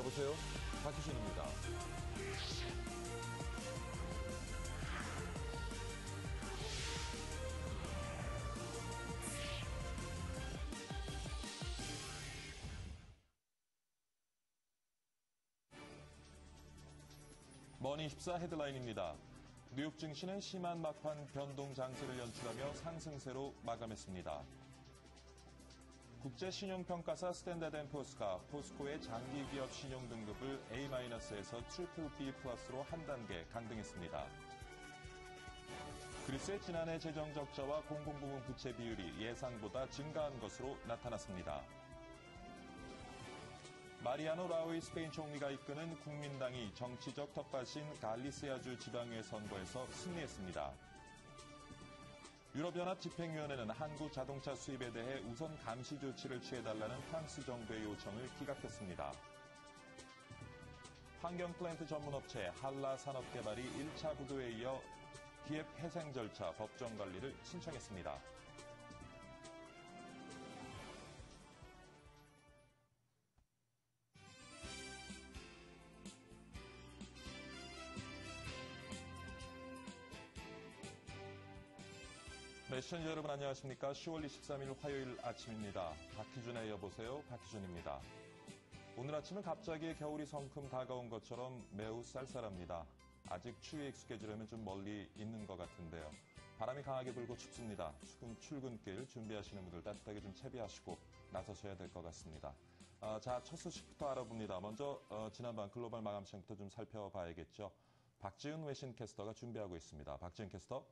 여보세요? 박희준입니다. 머니24 헤드라인입니다. 뉴욕 증시는 심한 막판 변동 장세를 연출하며 상승세로 마감했습니다. 국제신용평가사 스탠다드앤푸어스가 포스코의 장기기업 신용등급을 A-에서 BBB+로 한 단계 강등했습니다. 그리스의 지난해 재정적자와 공공부문 부채 비율이 예상보다 증가한 것으로 나타났습니다. 마리아노 라우이 스페인 총리가 이끄는 국민당이 정치적 텃밭인 갈리시아주 지방의회 선거에서 승리했습니다. 유럽연합 집행위원회는 한국 자동차 수입에 대해 우선 감시 조치를 취해달라는 프랑스 정부의 요청을 기각했습니다. 환경 플랜트 전문업체 한라산업개발이 1차 부도에 이어 기획 회생 절차 법정 관리를 신청했습니다. 네, 시청자 여러분 안녕하십니까. 10월 23일 화요일 아침입니다. 박희준의 여보세요. 박희준입니다. 오늘 아침은 갑자기 겨울이 성큼 다가온 것처럼 매우 쌀쌀합니다. 아직 추위에 익숙해지려면 좀 멀리 있는 것 같은데요. 바람이 강하게 불고 춥습니다. 출근길 준비하시는 분들 따뜻하게 좀 채비하시고 나서셔야 될 것 같습니다. 자, 첫 소식부터 알아봅니다. 먼저 지난밤 글로벌 마감 시장부터 좀 살펴봐야겠죠. 박지은 외신 캐스터가 준비하고 있습니다. 박지은 캐스터.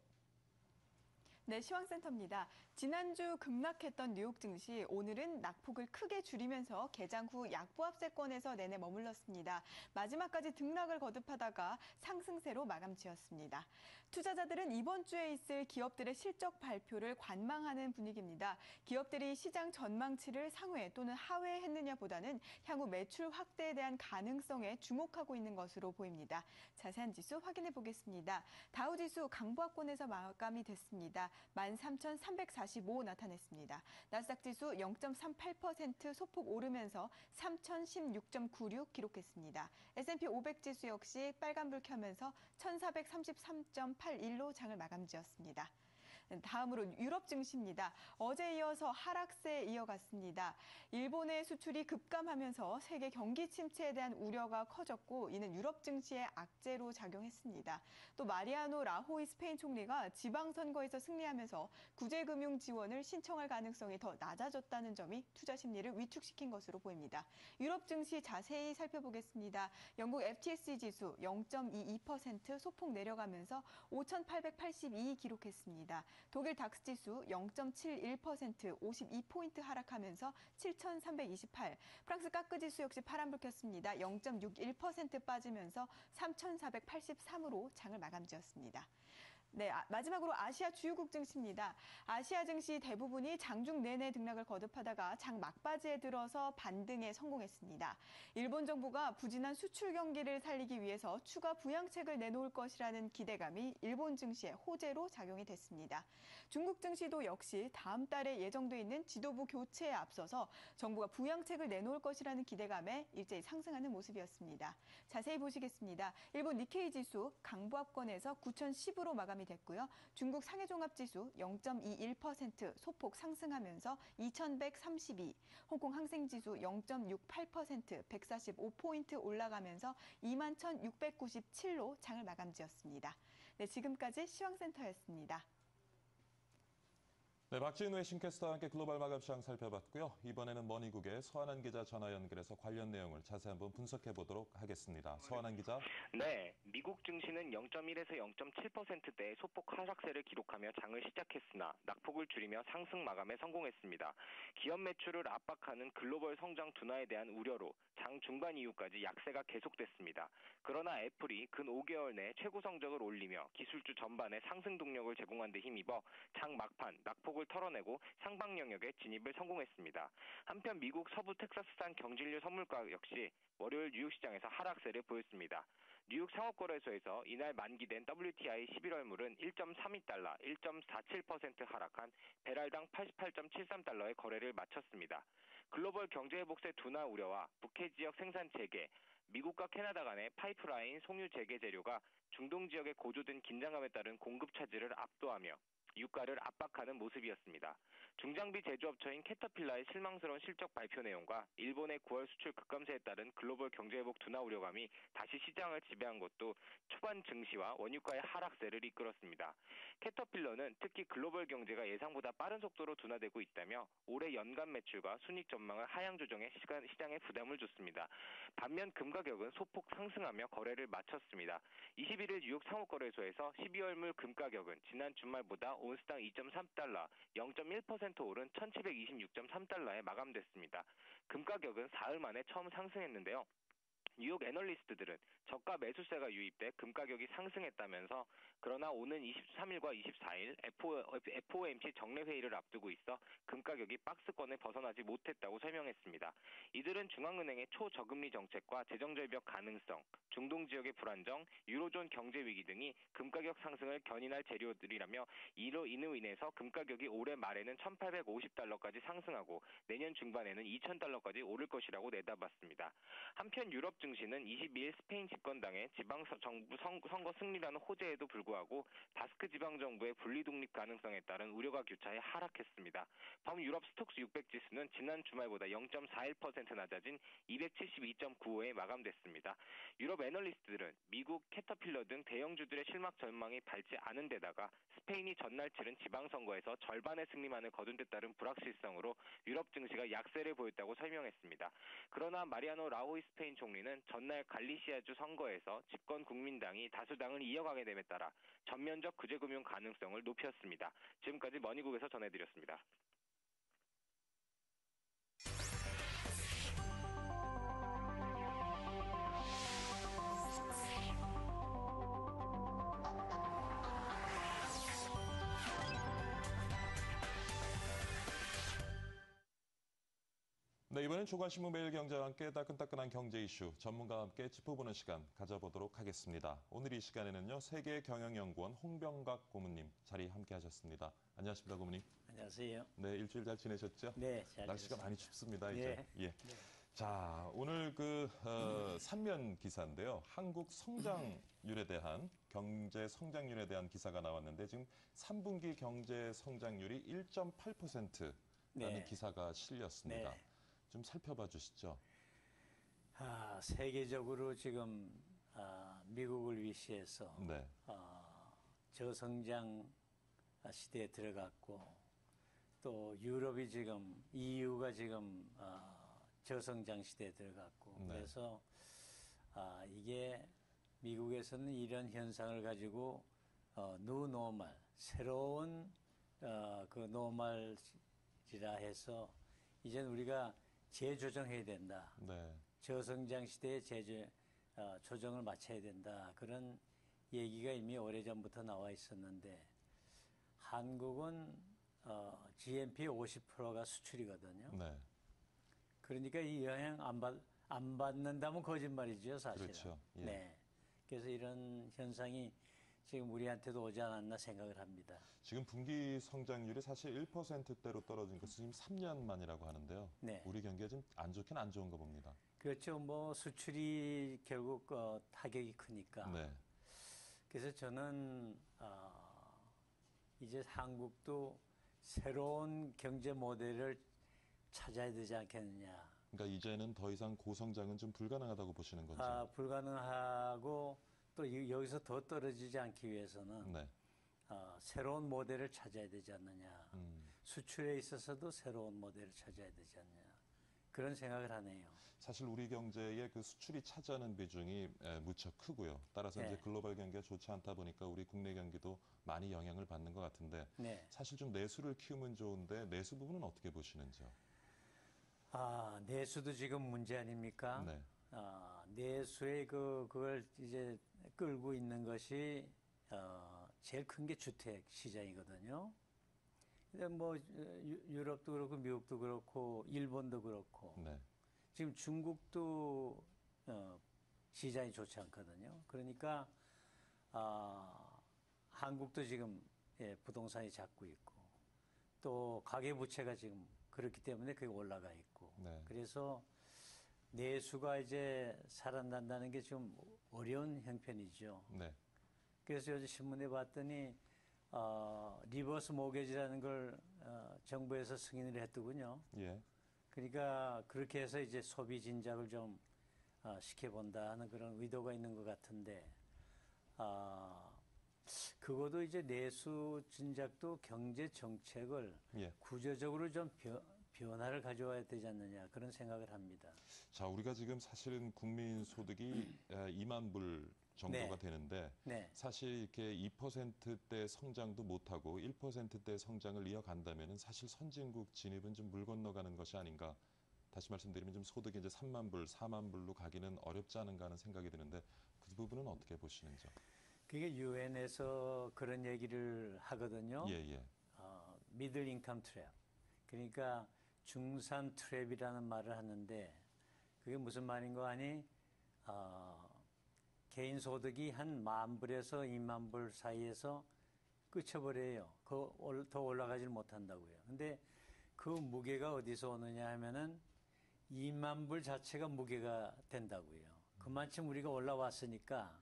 네, 시황센터입니다. 지난주 급락했던 뉴욕 증시 오늘은 낙폭을 크게 줄이면서 개장 후 약보합세권에서 내내 머물렀습니다. 마지막까지 등락을 거듭하다가 상승세로 마감 지었습니다. 투자자들은 이번 주에 있을 기업들의 실적 발표를 관망하는 분위기입니다. 기업들이 시장 전망치를 상회 또는 하회했느냐 보다는 향후 매출 확대에 대한 가능성에 주목하고 있는 것으로 보입니다. 자세한 지수 확인해 보겠습니다. 다우지수 강보합권에서 마감이 됐습니다. 13,345 나타냈습니다. 나스닥지수 0.38% 소폭 오르면서 3,016.96 기록했습니다. S&P 500지수 역시 빨간불 켜면서 1,433.81로 장을 마감지었습니다. 다음으로 유럽 증시입니다. 어제 이어서 하락세에 이어갔습니다. 일본의 수출이 급감하면서 세계 경기 침체에 대한 우려가 커졌고 이는 유럽 증시에 악재로 작용했습니다. 또 마리아노 라호이 스페인 총리가 지방선거에서 승리하면서 구제금융 지원을 신청할 가능성이 더 낮아졌다는 점이 투자 심리를 위축시킨 것으로 보입니다. 유럽 증시 자세히 살펴보겠습니다. 영국 FTSE 지수 0.22% 소폭 내려가면서 5,882 기록했습니다. 독일 닥스지수 0.71% 52포인트 하락하면서 7,328. 프랑스 까크지수 역시 파란불 켰습니다. 0.61% 빠지면서 3,483으로 장을 마감지었습니다. 네, 마지막으로 아시아 주요국 증시입니다. 아시아 증시 대부분이 장중 내내 등락을 거듭하다가 장 막바지에 들어서 반등에 성공했습니다. 일본 정부가 부진한 수출 경기를 살리기 위해서 추가 부양책을 내놓을 것이라는 기대감이 일본 증시의 호재로 작용이 됐습니다. 중국 증시도 역시 다음 달에 예정돼 있는 지도부 교체에 앞서서 정부가 부양책을 내놓을 것이라는 기대감에 일제히 상승하는 모습이었습니다. 자세히 보시겠습니다. 일본 니케이 지수 강보합권에서 9,010으로 마감이 됐고요. 중국 상해종합지수 0.21% 소폭 상승하면서 2,132, 홍콩 항생지수 0.68% 145포인트 올라가면서 21,697로 장을 마감지었습니다. 네, 지금까지 시황센터였습니다. 네, 박지은 외신캐스터와 함께 글로벌 마감 시장 살펴봤고요. 이번에는 머니국의 서한한 기자 전화 연결해서 관련 내용을 자세히 한번 분석해 보도록 하겠습니다. 서한한 기자. 네, 미국 증시는 0.1에서 0.7%대의 소폭 하락세를 기록하며 장을 시작했으나 낙폭을 줄이며 상승 마감에 성공했습니다. 기업 매출을 압박하는 글로벌 성장 둔화에 대한 우려로 장 중반 이후까지 약세가 계속됐습니다. 그러나 애플이 근 5개월 내 최고 성적을 올리며 기술주 전반에 상승 동력을 제공한 데 힘입어 장 막판 낙폭을 털어내고 상방 영역에 진입을 성공했습니다. 한편 미국 서부 텍사스산 경질유 선물가 역시 월요일 뉴욕 시장에서 하락세를 보였습니다. 뉴욕 상업거래소에서 이날 만기된 WTI 11월물은 1.32달러, 1.47% 하락한 배럴당 88.73달러의 거래를 마쳤습니다. 글로벌 경제 회복세 둔화 우려와 북해 지역 생산 재개, 미국과 캐나다 간의 파이프라인 송유 재개 재료가 중동 지역에 고조된 긴장감에 따른 공급 차질을 압도하며 유가를 압박하는 모습이었습니다. 중장비 제조업체인 캐터필라의 실망스러운 실적 발표 내용과 일본의 9월 수출 급감세에 따른 글로벌 경제회복 둔화 우려감이 다시 시장을 지배한 것도 초반 증시와 원유가의 하락세를 이끌었습니다. 캐터필러는 특히 글로벌 경제가 예상보다 빠른 속도로 둔화되고 있다며 올해 연간 매출과 순이익 전망을 하향 조정해 시장에 부담을 줬습니다. 반면 금 가격은 소폭 상승하며 거래를 마쳤습니다. 21일 뉴욕 상호거래소에서 12월물 금 가격은 지난 주말보다 온스당 2.3달러, 0.1% 오른 1726.3달러에 마감됐습니다. 금 가격은 사흘 만에 처음 상승했는데요. 뉴욕 애널리스트들은 저가 매수세가 유입돼 금 가격이 상승했다면서 그러나 오는 23일과 24일 FOMC 정례 회의를 앞두고 있어 금 가격이 박스권을 벗어나지 못했다고 설명했습니다. 이들은 중앙은행의 초저금리 정책과 재정절벽 가능성, 중동 지역의 불안정, 유로존 경제 위기 등이 금 가격 상승을 견인할 재료들이라며 이로 인해서 금 가격이 올해 말에는 1,850달러까지 상승하고 내년 중반에는 2,000달러까지 오를 것이라고 내다봤습니다. 한편 유럽 증시는 22일 스페인 집권당의 지방정부 선거 승리라는 호재에도 불구하고 바스크 지방정부의 분리독립 가능성에 따른 우려가 교차해 하락했습니다. 범유럽 스톡스 600 지수는 지난 주말보다 0.41% 낮아진 272.95에 마감됐습니다. 유럽 애널리스트들은 미국 캐터필러 등 대형주들의 실막 전망이 밝지 않은 데다가 스페인이 전날 치른 지방선거에서 절반의 승리만을 거둔 데 따른 불확실성으로 유럽 증시가 약세를 보였다고 설명했습니다. 그러나 마리아노 라호이 스페인 총리는 전날 갈리시아주 선거에서 집권 국민당이 다수당을 이어가게 됨에 따라 전면적 구제금융 가능성을 높였습니다. 지금까지 머니국에서 전해드렸습니다. 네, 이번엔 조간신문 매일경제와 함께 따끈따끈한 경제 이슈 전문가와 함께 짚어보는 시간 가져보도록 하겠습니다. 오늘 이 시간에는요, 세계경영연구원 홍병각 고문님 자리 함께 하셨습니다. 안녕하십니까, 고문님. 안녕하세요. 네, 일주일 잘 지내셨죠? 네, 잘 날씨가 지냈습니다. 많이 춥습니다, 이제. 네. 예. 자, 오늘 삼면 기사인데요. 한국 성장률에 대한, 경제 성장률에 대한 기사가 나왔는데 지금 3분기 경제 성장률이 1.8%라는 네. 기사가 실렸습니다. 네. 좀 살펴봐 주시죠. 세계적으로 지금 미국을 위시해서 네. 저성장 시대에 들어갔고 또 유럽이 지금 EU가 지금 저성장 시대에 들어갔고 네. 그래서 이게 미국에서는 이런 현상을 가지고 뉴 노멀 새로운 그 노멀이라 해서 이제는 우리가 재조정해야 된다. 네. 저성장 시대에 조정을 마쳐야 된다. 그런 얘기가 이미 오래전부터 나와 있었는데 한국은 GNP 50%가 수출이거든요. 네. 그러니까 이 영향 안 받는다면 거짓말이죠, 사실은. 그렇죠. 예. 네. 그래서 이런 현상이 지금 우리한테도 오지 않았나 생각을 합니다. 지금 분기 성장률이 사실 1%대로 떨어진 것은 지금 3년 만이라고 하는데요. 네. 우리 경기가 좀 안 좋긴 안 좋은 거 봅니다. 그렇죠. 뭐 수출이 결국 타격이 크니까. 네. 그래서 저는 이제 한국도 새로운 경제 모델을 찾아야 되지 않겠느냐. 그러니까 이제는 더 이상 고성장은 좀 불가능하다고 보시는 건죠? 불가능하고 또 여기서 더 떨어지지 않기 위해서는 네. 새로운 모델을 찾아야 되지 않느냐. 음. 수출에 있어서도 새로운 모델을 찾아야 되지 않느냐. 그런 생각을 하네요. 사실 우리 경제의 그 수출이 차지하는 비중이 무척 크고요. 따라서 네. 이제 글로벌 경기가 좋지 않다 보니까 우리 국내 경기도 많이 영향을 받는 것 같은데 네. 사실 좀 내수를 키우면 좋은데 내수 부분은 어떻게 보시는지요? 내수도 지금 문제 아닙니까? 네. 내수의 그걸 이제 끌고 있는 것이 제일 큰 게 주택 시장이거든요. 근데 뭐 유럽도 그렇고 미국도 그렇고 일본도 그렇고 네. 지금 중국도 시장이 좋지 않거든요. 그러니까 한국도 지금 부동산이 잡고 있고 또 가계부채가 지금 그렇기 때문에 그게 올라가 있고 네. 그래서 내수가 이제 살아난다는 게 좀 어려운 형편이죠. 네. 그래서 요즘 신문에 봤더니 리버스 모게지라는 걸 정부에서 승인을 했더군요. 예. 그러니까 그렇게 해서 이제 소비 진작을 좀 시켜본다 하는 그런 의도가 있는 것 같은데 그것도 이제 내수 진작도 경제 정책을 예. 구조적으로 좀 변화를 가져와야 되지 않느냐 그런 생각을 합니다. 자, 우리가 지금 사실은 국민 소득이 2만 불 정도가 네. 되는데 네. 사실 이렇게 2%대 성장도 못하고 1%대 성장을 이어간다면은 사실 선진국 진입은 좀 물 건너가는 것이 아닌가. 다시 말씀드리면 좀 소득이 이제 3만 불, 4만 불로 가기는 어렵지 않은가 하는 생각이 드는데 그 부분은 어떻게 보시는지요? 그게 유엔에서 그런 얘기를 하거든요. 예, 예. 미들 인컴 트랩. 그러니까 중산 트랩이라는 말을 하는데 그게 무슨 말인 거 아니? 개인 소득이 한 10,000불에서 20,000불 사이에서 끝쳐버려요. 더 올라가질 못한다고요. 근데 그 무게가 어디서 오느냐 하면은 20,000불 자체가 무게가 된다고요. 그만큼 우리가 올라왔으니까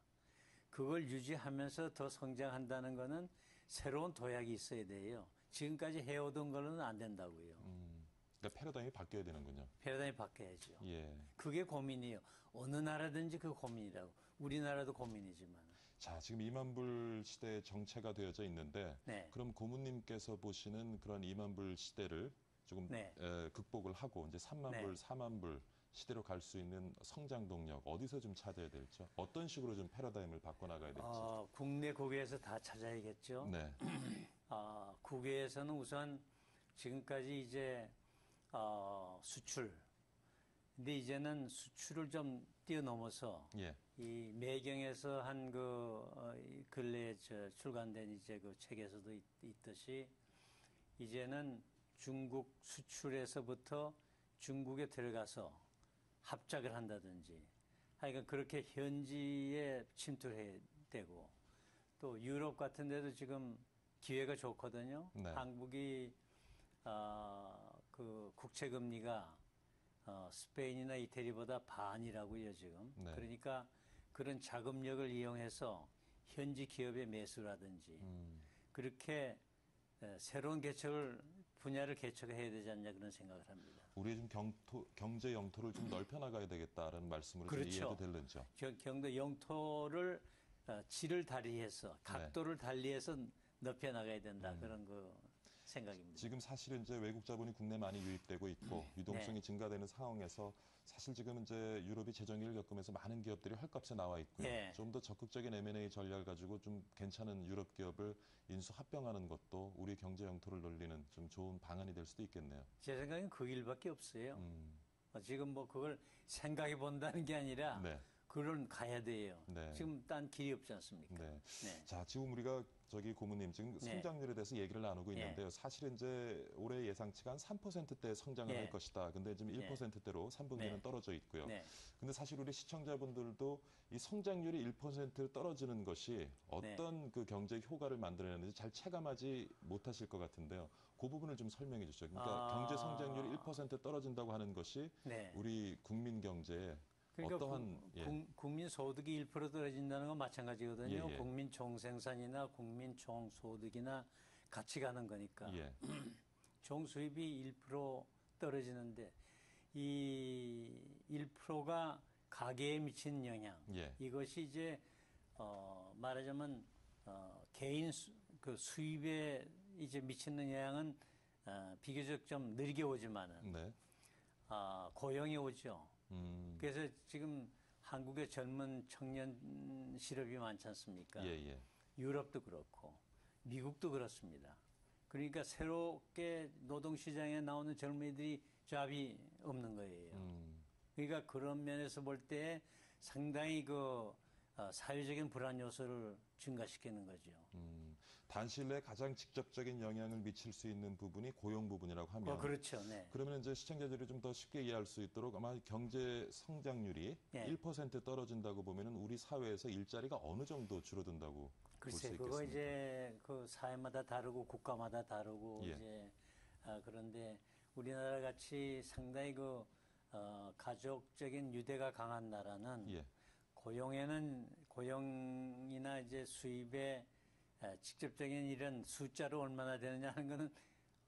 그걸 유지하면서 더 성장한다는 거는 새로운 도약이 있어야 돼요. 지금까지 해오던 거는 안 된다고요. 그러니까 패러다임이 바뀌어야 되는군요. 패러다임이 바뀌어야죠. 예. 그게 고민이에요. 어느 나라든지 그 고민이라고. 우리나라도 고민이지만. 자, 지금 2만 불 시대의 정체가 되어져 있는데 네. 그럼 고모님께서 보시는 그런 2만 불 시대를 조금 네. 극복을 하고 이제 3만 네. 불, 4만 불 시대로 갈 수 있는 성장 동력 어디서 좀 찾아야 될죠? 어떤 식으로 좀 패러다임을 바꿔나가야 될지. 국내 국외에서 다 찾아야겠죠. 네. 국외에서는 우선 지금까지 이제 수출. 근데 이제는 수출을 좀 뛰어넘어서 예. 이 매경에서 한 근래에 출간된 이제 그 책에서도 있듯이 이제는 중국 수출에서부터 중국에 들어가서 합작을 한다든지 하여간 그렇게 현지에 침투해야 되고 또 유럽 같은 데도 지금 기회가 좋거든요. 네. 한국이 그 국채 금리가 스페인이나 이태리보다 반이라고요, 지금. 네. 그러니까 그런 자금력을 이용해서 현지 기업의 매수라든지 그렇게 새로운 분야를 개척해야 되지 않냐 그런 생각을 합니다. 우리의 좀 경제 영토를 좀 넓혀 나가야 되겠다라는 말씀으로 좀 그렇죠. 이해도 될는죠. 경도 영토를 질을 달리해서 각도를 달리해서 넓혀 나가야 된다 그런 생각입니다. 지금 사실은 이제 외국 자본이 국내 많이 유입되고 있고 유동성이 증가되는 상황에서 사실 지금 이제 유럽이 재정위를 겪으면서 많은 기업들이 헐값에 나와 있고요. 예. 좀 더 적극적인 M&A 전략을 가지고 좀 괜찮은 유럽 기업을 인수 합병하는 것도 우리 경제 영토를 넓리는 좀 좋은 방안이 될 수도 있겠네요. 제 생각엔 그 일밖에 없어요. 지금 뭐 그걸 생각해 본다는 게 아니라 네. 그걸 가야 돼요. 네. 지금 딴 길이 없지 않습니까? 네. 네. 자, 지금 우리가 고모님 지금 네. 성장률에 대해서 얘기를 나누고 네. 있는데요. 사실은 이제 올해 예상치가 한 3%대 성장을 네. 할 것이다. 근데 지금 1%대로 3분기는 네. 떨어져 있고요. 네. 근데 사실 우리 시청자분들도 이 성장률이 1% 떨어지는 것이 어떤 그 경제 효과를 만들어내는지 잘 체감하지 못하실 것 같은데요. 그 부분을 좀 설명해 주시죠. 그러니까 경제 성장률이 1% 떨어진다고 하는 것이 네. 우리 국민 경제에 그러니까 어떠한 국민 소득이 1% 떨어진다는 건 마찬가지거든요. 예, 예. 국민 총생산이나 국민 총소득이나 같이 가는 거니까. 예. 총수입이 1% 떨어지는데 이 1%가 가계에 미치는 영향. 예. 이것이 이제 말하자면 개인 수입에 이제 미치는 영향은 비교적 좀 느리게 오지만은 네. 고용이 오죠. 그래서 지금 한국의 젊은 청년 실업이 많지 않습니까? 예, 예. 유럽도 그렇고 미국도 그렇습니다. 그러니까 새롭게 노동시장에 나오는 젊은이들이 잡이 없는 거예요. 그러니까 그런 면에서 볼 때 상당히 사회적인 불안 요소를 증가시키는 거죠. 단실 내에 가장 직접적인 영향을 미칠 수 있는 부분이 고용 부분이라고 하면 그렇죠. 네. 그러면 이제 시청자들이 좀 더 쉽게 이해할 수 있도록 아마 경제 성장률이 예. 1% 떨어진다고 보면은 우리 사회에서 일자리가 어느 정도 줄어든다고 볼 수 글쎄, 있겠습니까? 그거 이제 그 사회마다 다르고 국가마다 다르고 예. 이제 그런데 우리나라 같이 상당히 가족적인 유대가 강한 나라는 예. 고용이나 이제 수입에 직접적인 이런 숫자로 얼마나 되느냐 하는 거는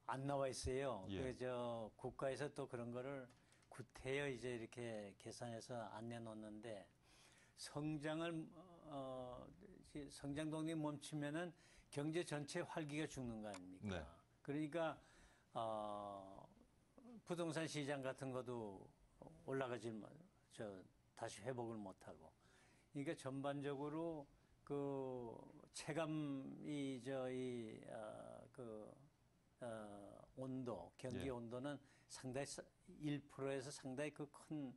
안 나와 있어요. 예. 그저 국가에서 또 그런 거를 구태여 이제 이렇게 계산해서 안 내놓는데 성장 동력이 멈추면은 경제 전체 활기가 죽는 거 아닙니까? 네. 그러니까 부동산 시장 같은 것도 다시 회복을 못 하고. 그러니까 전반적으로 그 체감이 온도, 경기 예. 온도는 상당히 1%에서 상당히 그 큰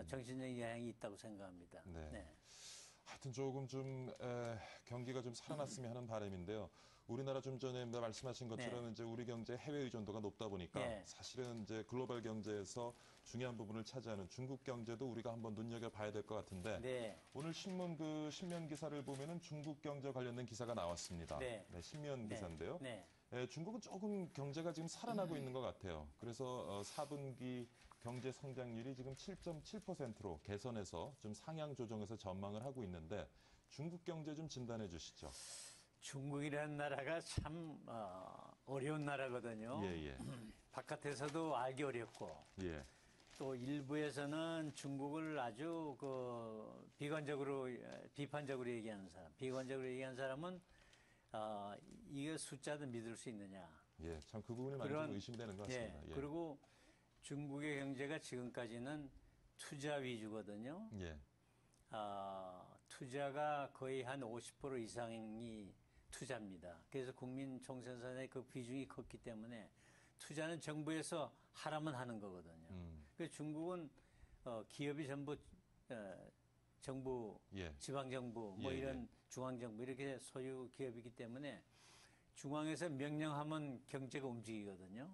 정신적인 영향이 있다고 생각합니다. 네. 하여튼 조금 좀 경기가 좀 살아났으면 하는 바람인데요. 우리나라 좀 전에 말씀하신 것처럼 네. 이제 우리 경제 해외 의존도가 높다 보니까 네. 사실은 이제 글로벌 경제에서 중요한 부분을 차지하는 중국 경제도 우리가 한번 눈여겨봐야 될 것 같은데 네. 오늘 신면 기사를 보면은 중국 경제 관련된 기사가 나왔습니다. 네. 신면 네. 기사인데요. 네. 중국은 조금 경제가 지금 살아나고 있는 것 같아요. 그래서 4분기 경제 성장률이 지금 7.7%로 개선해서 좀 상향 조정해서 전망을 하고 있는데 중국 경제 좀 진단해 주시죠. 중국이라는 나라가 참 어려운 나라거든요. 예. 바깥에서도 알기 어렵고 예. 또 일부에서는 중국을 아주 비판적으로 얘기하는 사람은 이게 숫자도 믿을 수 있느냐. 예. 참 그 부분이 많이 좀 의심되는 것 같습니다. 예. 그리고 중국의 경제가 지금까지는 투자 위주거든요. 예. 투자가 거의 한 50% 이상이 투자입니다. 그래서 국민 총생산의 그 비중이 컸기 때문에 투자는 정부에서 하라면 하는 거거든요. 그래서 중국은 기업이 전부 정부, 예. 지방정부, 예. 이런 중앙정부 이렇게 소유 기업이기 때문에 중앙에서 명령하면 경제가 움직이거든요.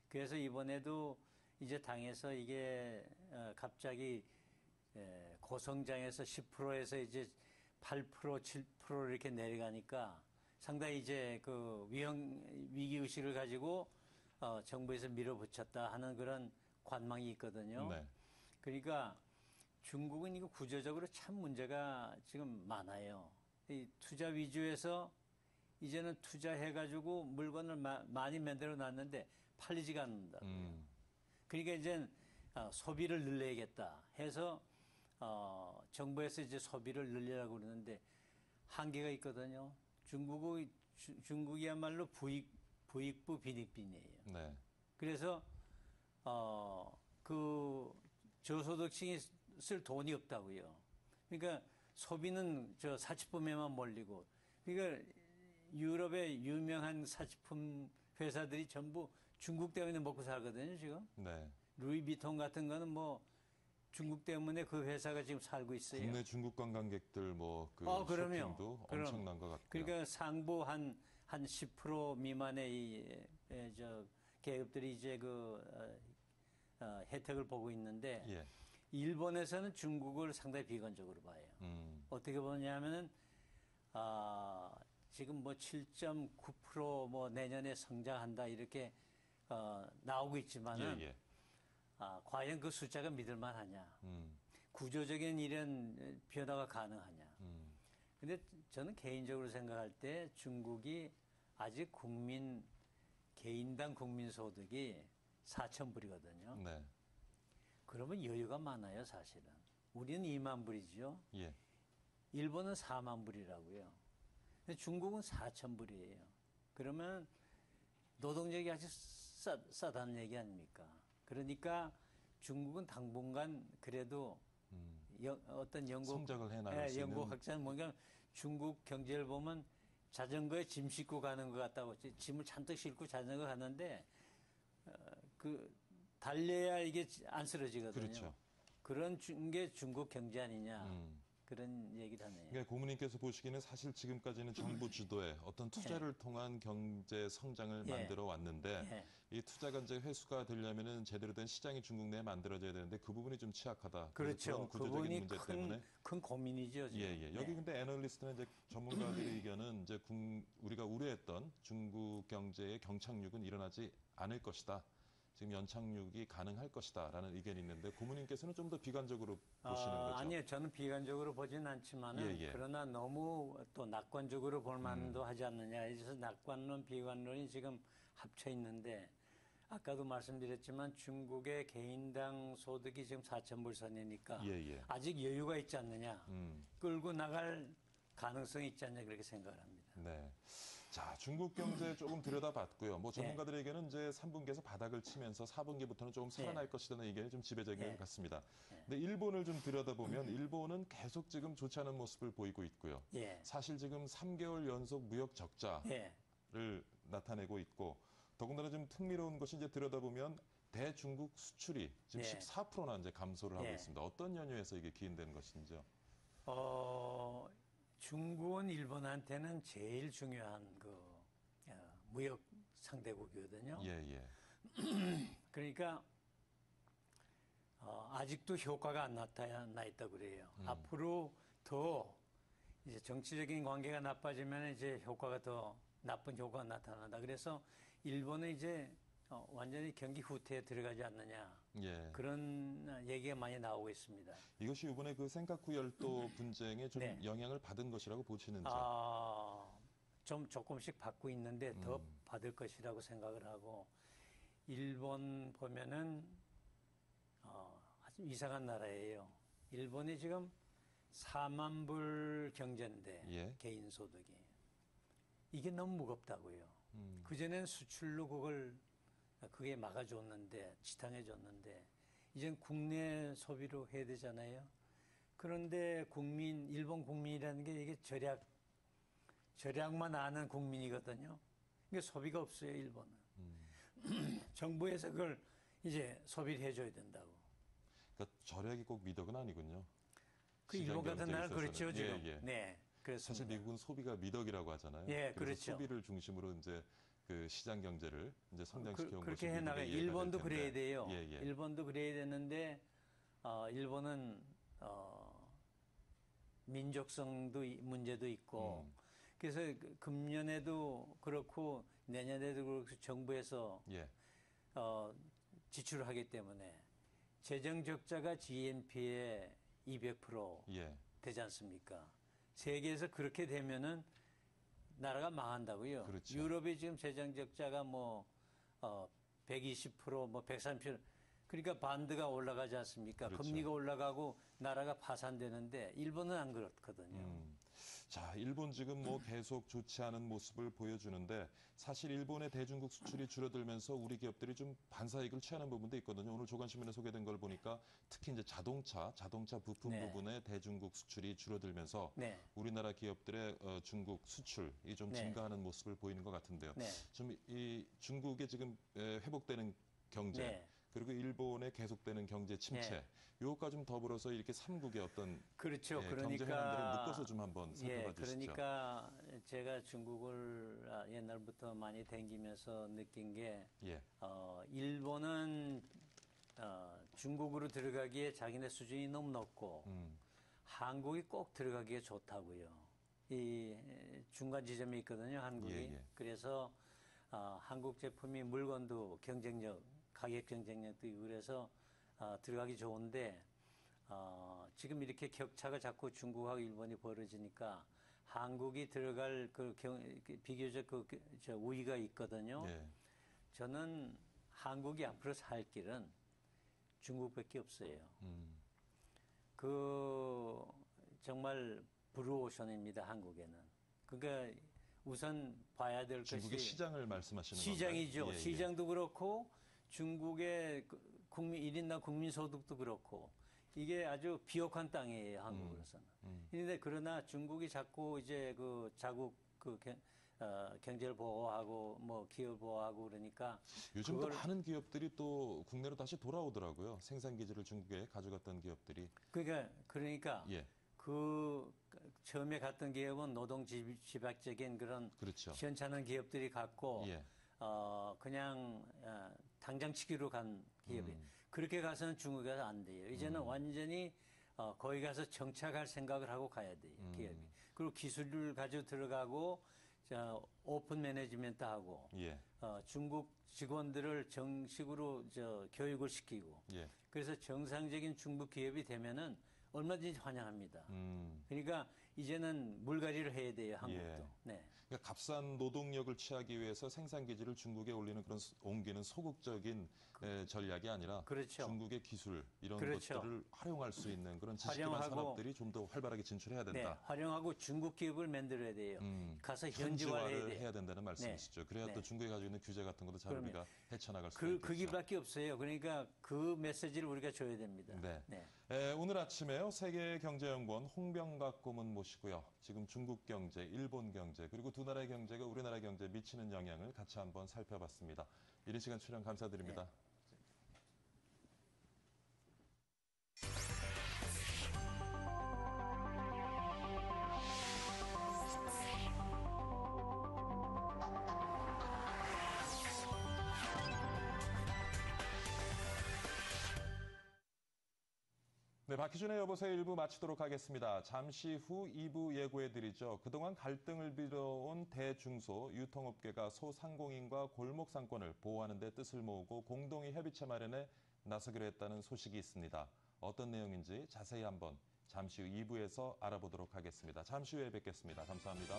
그래서 이번에도 이제 당에서 이게 갑자기 고성장에서 10%에서 이제 8%, 7% 이렇게 내려가니까 상당히 이제 그 위기의식을 가지고 정부에서 밀어붙였다 하는 그런 관망이 있거든요. 네. 그러니까 중국은 이거 구조적으로 참 문제가 지금 많아요. 이 투자 위주에서 이제는 투자해가지고 물건을 많이 만들어 놨는데 팔리지가 않는다고요. 그러니까 이제 소비를 늘려야겠다 해서 정부에서 이제 소비를 늘리려고 그러는데 한계가 있거든요. 중국이야말로 부익부 빈익빈이에요. 네. 그래서 그 저소득층이 쓸 돈이 없다고요. 그러니까 소비는 저 사치품에만 몰리고, 그러니까 유럽의 유명한 사치품 회사들이 전부 중국 때문에 먹고 살거든요, 지금. 네. 루이비통 같은 거는 뭐 중국 때문에 그 회사가 지금 살고 있어요. 국내 중국 관광객들 그럼요. 쇼핑도 엄청난 것 같고요. 그러니까 상부 한 10% 미만의 계급들이 이제 혜택을 보고 있는데 예. 일본에서는 중국을 상당히 비관적으로 봐요. 어떻게 보냐면은 지금 뭐 7.9% 뭐 내년에 성장한다 이렇게 나오고 있지만은 예. 과연 그 숫자가 믿을만하냐? 구조적인 이런 변화가 가능하냐? 근데 저는 개인적으로 생각할 때 중국이 아직 개인당 국민 소득이 4천 불이거든요. 네. 그러면 여유가 많아요, 사실은. 우리는 2만 불이죠. 예. 일본은 4만 불이라고요. 근데 중국은 4천 불이에요. 그러면 노동력이 아주 싸다는 얘기 아닙니까? 그러니까 중국은 당분간 그래도 어떤 성장을 해 나갈 수 있는. 영국 학자는 뭔가 중국 경제를 보면 자전거에 짐 싣고 가는 것 같다고, 짐을 잔뜩 싣고 자전거 가는데 달려야 이게 안 쓰러지거든요. 그렇죠. 그런 게 중국 경제 아니냐. 그런 얘기를 하네요. 그러니까 고모님께서 보시기에는 사실 지금까지는 정부 주도의 어떤 투자를 통한 경제 성장을 만들어 왔는데 이 투자가 이제 회수가 되려면은 제대로 된 시장이 중국 내에 만들어져야 되는데 그 부분이 좀 취약하다. 그렇죠. 그런 구조적인 문제 큰, 때문에. 큰 고민이죠. 지금. 예. 여기 근데 애널리스트나 이제 전문가들의 의견은 이제 우리가 우려했던 중국 경제의 경착륙은 일어나지 않을 것이다. 지금 연착륙이 가능할 것이다라는 의견이 있는데 고모님께서는 좀 더 비관적으로 보시는 거죠? 아니요, 저는 비관적으로 보지는 않지만은 예, 예. 그러나 너무 또 낙관적으로 볼 만도 하지 않느냐. 그래서 낙관론, 비관론이 지금 합쳐 있는데 아까도 말씀드렸지만 중국의 개인당 소득이 지금 4,000불 선이니까 예, 예. 아직 여유가 있지 않느냐. 음. 끌고 나갈 가능성이 있지 않냐 그렇게 생각을 합니다. 네. 자, 중국 경제 조금 들여다봤고요. 뭐 전문가들에게는 이제 3분기에서 바닥을 치면서 4분기부터는 조금 살아날 것이라는 의견이 좀 지배적인 것 같습니다. 근데 일본을 좀 들여다보면 일본은 계속 지금 좋지 않은 모습을 보이고 있고요. 예. 사실 지금 3개월 연속 무역 적자를 예. 나타내고 있고 더군다나 좀 흥미로운 것이 이제 들여다보면 대중국 수출이 지금 예. 14%나 이제 감소를 하고 예. 있습니다. 어떤 연유에서 이게 기인되는 것인지요? 중국은 일본한테는 제일 중요한 무역 상대국이거든요. 예, 예. 그러니까 아직도 효과가 안 나타나 있다고 그래요. 앞으로 더 이제 정치적인 관계가 나빠지면 이제 효과가 더 나쁜 효과가 나타난다. 그래서 일본은 이제 완전히 경기 후퇴에 들어가지 않느냐. 예. 그런 얘기가 많이 나오고 있습니다. 이것이 이번에 그 센카쿠 열도 분쟁에 좀 네. 영향을 받은 것이라고 보시는지? 좀 조금씩 받고 있는데 더 받을 것이라고 생각을 하고 일본 보면은 아주 이상한 나라예요. 일본이 지금 4만 불 경제인데 예. 개인 소득이 이게 너무 무겁다고요. 음. 그전엔 수출로 그게 막아줬는데 지탕해줬는데 이젠 국내 소비로 해야 되잖아요. 그런데 일본 국민이라는 게 이게 절약만 아는 국민이거든요. 이게 소비가 없어요, 일본은. 정부에서 그걸 이제 소비를 해줘야 된다고. 그러니까 절약이 꼭 미덕은 아니군요. 그 일본 같은 나라 그렇죠, 지금. 예, 예. 네, 그렇습니다. 사실 미국은 소비가 미덕이라고 하잖아요. 예, 그래서 그렇죠. 소비를 중심으로 이제 그 시장 경제를 이제 성장시켜 온 그렇게 것이 해나가요. 미국의 이해가 일본도 될 텐데. 그래야 돼요. 예, 예. 일본도 그래야 되는데 일본은 민족성도 문제도 있고 그래서 금년에도 그렇고 내년에도 그렇고 정부에서 예. 지출을 하기 때문에 재정 적자가 GNP의 200% 예. 되지 않습니까? 세계에서 그렇게 되면은 나라가 망한다고요. 그렇죠. 유럽이 지금 재정 적자가 120%, 130%. 그러니까 반드가 올라가지 않습니까? 그렇죠. 금리가 올라가고 나라가 파산되는데 일본은 안 그렇거든요. 자, 일본 지금 뭐 계속 좋지 않은 모습을 보여주는데 사실 일본의 대중국 수출이 줄어들면서 우리 기업들이 좀 반사이익을 취하는 부분도 있거든요. 오늘 조간신문에 소개된 걸 보니까 특히 이제 자동차 부품 네. 부분의 대중국 수출이 줄어들면서 네. 우리나라 기업들의 중국 수출이 좀 네. 증가하는 모습을 보이는 것 같은데요. 네. 좀 이 중국의 지금 회복되는 경제 네. 그리고 일본의 계속되는 경제 침체 네. 이것과 좀 더불어서 이렇게 3국의 어떤 그렇죠. 경제 현안들을 그러니까 묶어서 좀 한번 살펴봐 주시죠. 그러니까 제가 중국을 옛날부터 많이 다니면서 느낀 게 예. 일본은 중국으로 들어가기에 자기네 수준이 너무 높고 한국이 꼭 들어가기에 좋다고요. 이 중간 지점이 있거든요, 한국이. 예, 예. 그래서 한국 제품이 물건도 가격 경쟁력도 있고 그래서 들어가기 좋은데 지금 이렇게 격차가 자꾸 중국하고 일본이 벌어지니까 한국이 들어갈 비교적 우위가 있거든요. 예. 저는 한국이 앞으로 살 길은 중국밖에 없어요. 정말 블루오션입니다, 한국에는. 그러니까 우선 봐야 될 것이 중국의 시장을 말씀하시는 시장이죠. 건가요? 예, 예. 시장도 그렇고 중국의 일인당 국민소득도 그렇고 이게 아주 비옥한 땅이에요, 한국으로서는. 그런데 그러나 중국이 자꾸 이제 자국 경제를 보호하고 기업을 보호하고 그러니까 요즘 또 많은 기업들이 또 국내로 다시 돌아오더라고요. 생산 기지를 중국에 가져갔던 기업들이. 그러니까 예. 처음에 갔던 기업은 노동 집약적인 그런 그렇죠. 시원찮은 기업들이 갔고 예. 그냥 당장치기로 간 기업이 그렇게 가서는 중국에 가서 안 돼요. 이제는 완전히 거기 가서 정착할 생각을 하고 가야 돼요, 기업이. 그리고 기술을 가지고 들어가고 오픈 매니지먼트 하고 예. 중국 직원들을 정식으로 교육을 시키고 예. 그래서 정상적인 중국 기업이 되면은 얼마든지 환영합니다. 그러니까 이제는 물갈이를 해야 돼요, 한국도. 예. 네. 그러니까 값싼 노동력을 취하기 위해서 생산 기지를 중국에 옮기는 소극적인 전략이 아니라 그렇죠. 중국의 기술 이런 그렇죠. 것들을 활용할 수 있는 그런 지식 기반 활용하고, 산업들이 좀 더 활발하게 진출해야 네, 된다. 활용하고 중국 기업을 만들어야 돼요. 가서 현지화를 해야 돼요. 해야 된다는 말씀이시죠. 그래야 네. 또 중국이 가지고 있는 규제 같은 것도 자료비가 그럼요. 헤쳐나갈 수가 그 있겠죠. 길밖에 없어요. 그러니까 그 메시지를 우리가 줘야 됩니다. 네. 오늘 아침에요. 세계경제연구원 홍병각 고문 모시고요. 지금 중국 경제, 일본 경제, 그리고 두 나라의 경제가 우리나라 경제에 미치는 영향을 같이 한번 살펴봤습니다. 이른 시간 출연 감사드립니다. 네, 박희준의 여보세요 1부 마치도록 하겠습니다. 잠시 후 2부 예고해드리죠. 그동안 갈등을 빚어온 대중소 유통업계가 소상공인과 골목상권을 보호하는 데 뜻을 모으고 공동의 협의체 마련에 나서기로 했다는 소식이 있습니다. 어떤 내용인지 자세히 한번 잠시 후 2부에서 알아보도록 하겠습니다. 잠시 후에 뵙겠습니다. 감사합니다.